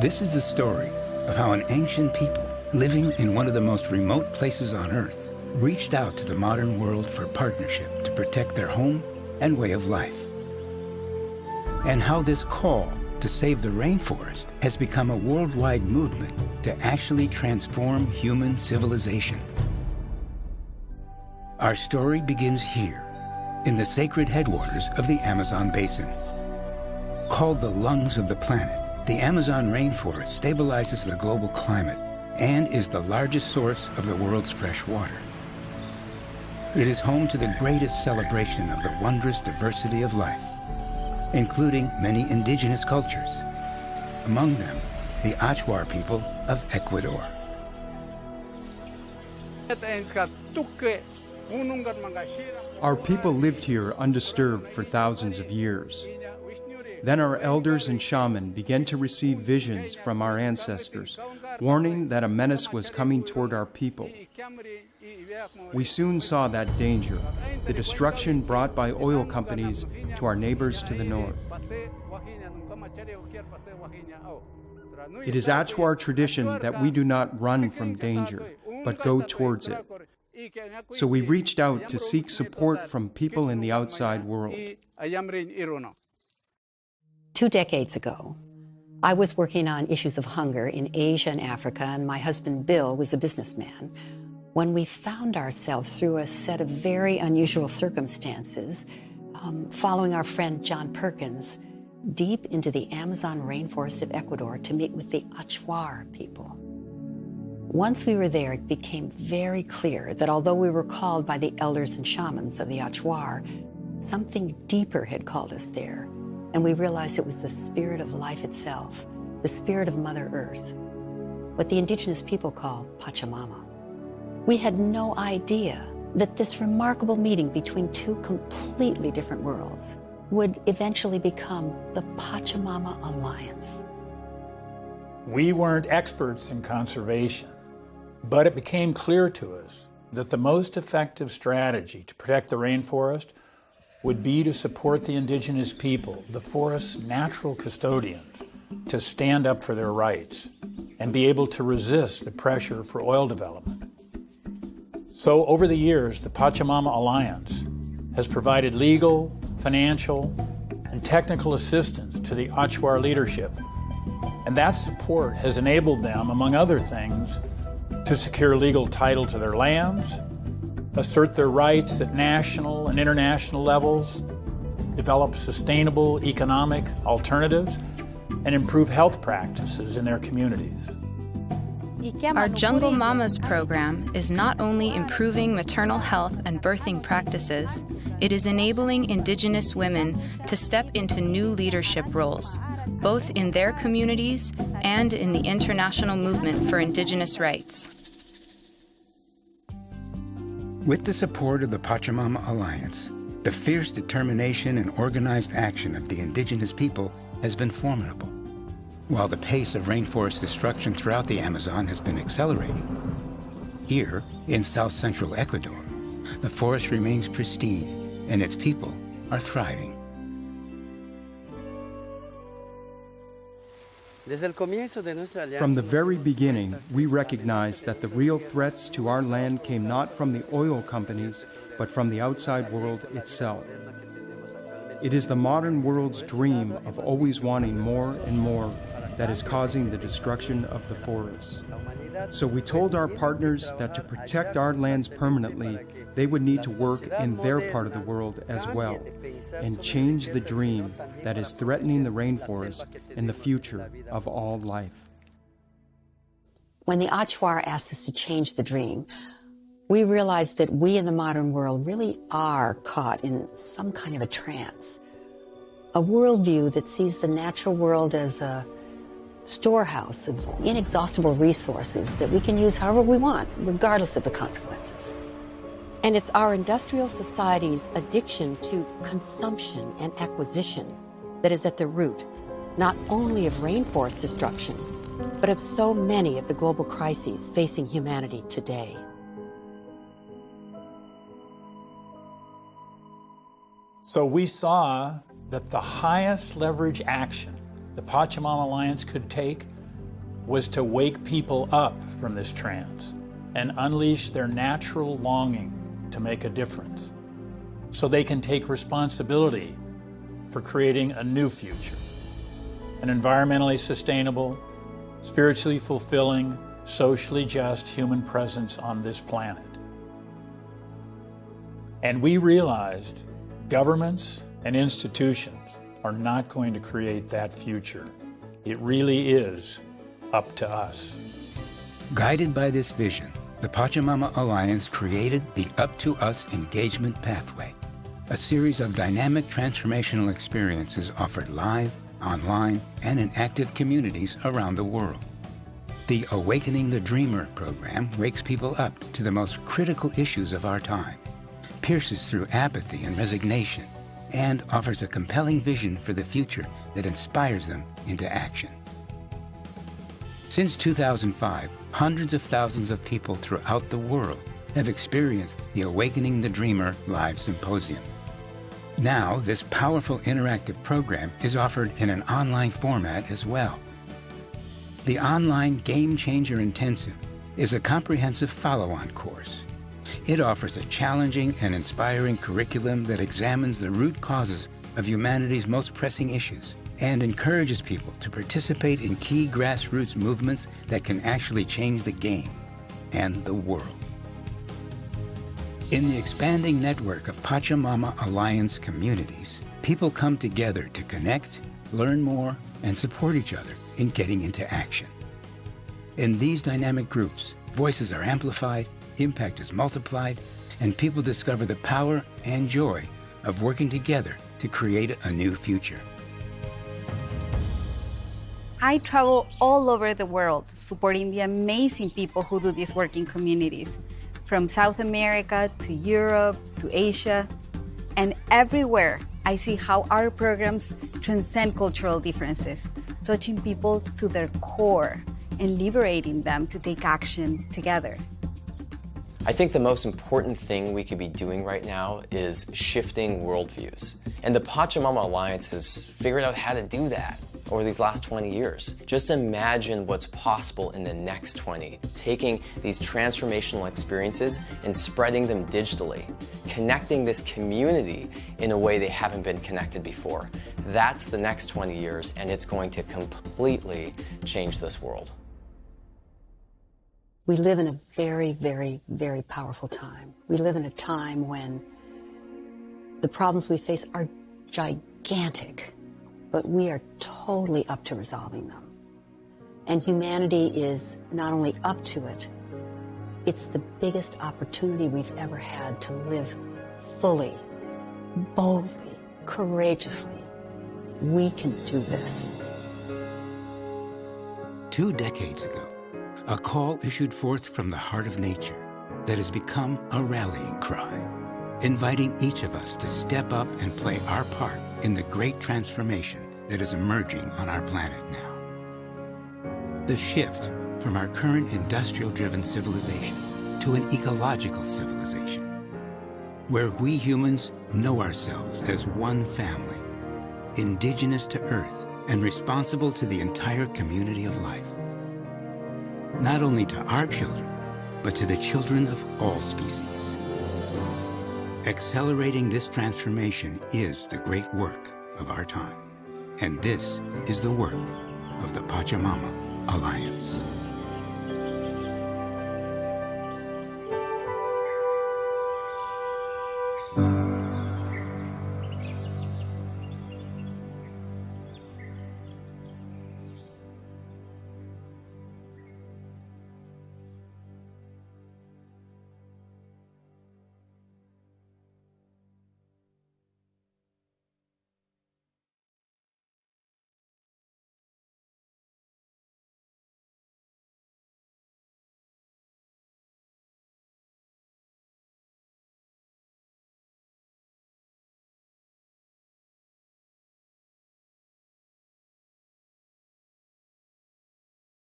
This is the story of how an ancient people living in one of the most remote places on Earth reached out to the modern world for partnership to protect their home and way of life. And how this call to save the rainforest has become a worldwide movement to actually transform human civilization. Our story begins here, in the sacred headwaters of the Amazon basin. Called the lungs of the planet, the Amazon rainforest stabilizes the global climate and is the largest source of the world's fresh water. It is home to the greatest celebration of the wondrous diversity of life, including many indigenous cultures, among them the Achuar people of Ecuador. Our people lived here undisturbed for thousands of years. Then our elders and shaman began to receive visions from our ancestors, warning that a menace was coming toward our people. We soon saw that danger, the destruction brought by oil companies to our neighbors to the north. It is Achuar tradition that we do not run from danger, but go towards it. So we reached out to seek support from people in the outside world. 2 decades ago, I was working on issues of hunger in Asia and Africa, and my husband Bill was a businessman, when we found ourselves through a set of very unusual circumstances, following our friend John Perkins deep into the Amazon rainforest of Ecuador to meet with the Achuar people. Once we were there, it became very clear that although we were called by the elders and shamans of the Achuar, something deeper had called us there. And we realized it was the spirit of life itself, the spirit of Mother Earth, what the indigenous people call Pachamama. We had no idea that this remarkable meeting between 2 completely different worlds would eventually become the Pachamama Alliance. We weren't experts in conservation, but it became clear to us that the most effective strategy to protect the rainforest would be to support the indigenous people, the forest's natural custodians, to stand up for their rights and be able to resist the pressure for oil development. So over the years, the Pachamama Alliance has provided legal, financial, and technical assistance to the Achuar leadership. And that support has enabled them, among other things, to secure legal title to their lands, assert their rights at national and international levels, develop sustainable economic alternatives, and improve health practices in their communities. Our Jungle Mamas program is not only improving maternal health and birthing practices, it is enabling Indigenous women to step into new leadership roles, both in their communities and in the international movement for Indigenous rights. With the support of the Pachamama Alliance, the fierce determination and organized action of the indigenous people has been formidable. While the pace of rainforest destruction throughout the Amazon has been accelerating, here in south-central Ecuador, the forest remains pristine and its people are thriving. From the very beginning, we recognized that the real threats to our land came not from the oil companies, but from the outside world itself. It is the modern world's dream of always wanting more and more that is causing the destruction of the forests. So we told our partners that to protect our lands permanently, they would need to work in their part of the world as well and change the dream that is threatening the rainforest and the future of all life. When the Achuar asked us to change the dream, we realized that we in the modern world really are caught in some kind of a trance, a worldview that sees the natural world as a storehouse of inexhaustible resources that we can use however we want, regardless of the consequences. And it's our industrial society's addiction to consumption and acquisition that is at the root, not only of rainforest destruction, but of so many of the global crises facing humanity today. So we saw that the highest leverage action the Pachamama Alliance could take was to wake people up from this trance and unleash their natural longing to make a difference so they can take responsibility for creating a new future, an environmentally sustainable, spiritually fulfilling, socially just human presence on this planet. And we realized governments and institutions are not going to create that future. It really is up to us. Guided by this vision, the Pachamama Alliance created the Up to Us Engagement Pathway, a series of dynamic transformational experiences offered live, online, and in active communities around the world. The Awakening the Dreamer program wakes people up to the most critical issues of our time, pierces through apathy and resignation, and offers a compelling vision for the future that inspires them into action. Since 2005, hundreds of thousands of people throughout the world have experienced the Awakening the Dreamer Live Symposium. Now, this powerful interactive program is offered in an online format as well. The online Game Changer Intensive is a comprehensive follow-on course. It offers a challenging and inspiring curriculum that examines the root causes of humanity's most pressing issues and encourages people to participate in key grassroots movements that can actually change the game and the world. In the expanding network of Pachamama Alliance communities, people come together to connect, learn more, and support each other in getting into action. In these dynamic groups, voices are amplified, impact is multiplied, and people discover the power and joy of working together to create a new future. I travel all over the world supporting the amazing people who do this work in communities, from South America to Europe to Asia. And everywhere I see how our programs transcend cultural differences, touching people to their core and liberating them to take action together. I think the most important thing we could be doing right now is shifting worldviews. And the Pachamama Alliance has figured out how to do that over these last 20 years. Just imagine what's possible in the next 20, taking these transformational experiences and spreading them digitally, connecting this community in a way they haven't been connected before. That's the next 20 years, and it's going to completely change this world. We live in a very, very, very powerful time. We live in a time when the problems we face are gigantic, but we are totally up to resolving them. And humanity is not only up to it, it's the biggest opportunity we've ever had to live fully, boldly, courageously. We can do this. 2 decades ago, a call issued forth from the heart of nature that has become a rallying cry, inviting each of us to step up and play our part in the great transformation that is emerging on our planet now. The shift from our current industrial-driven civilization to an ecological civilization, where we humans know ourselves as one family, indigenous to Earth and responsible to the entire community of life. Not only to our children, but to the children of all species. Accelerating this transformation is the great work of our time. And this is the work of the Pachamama Alliance.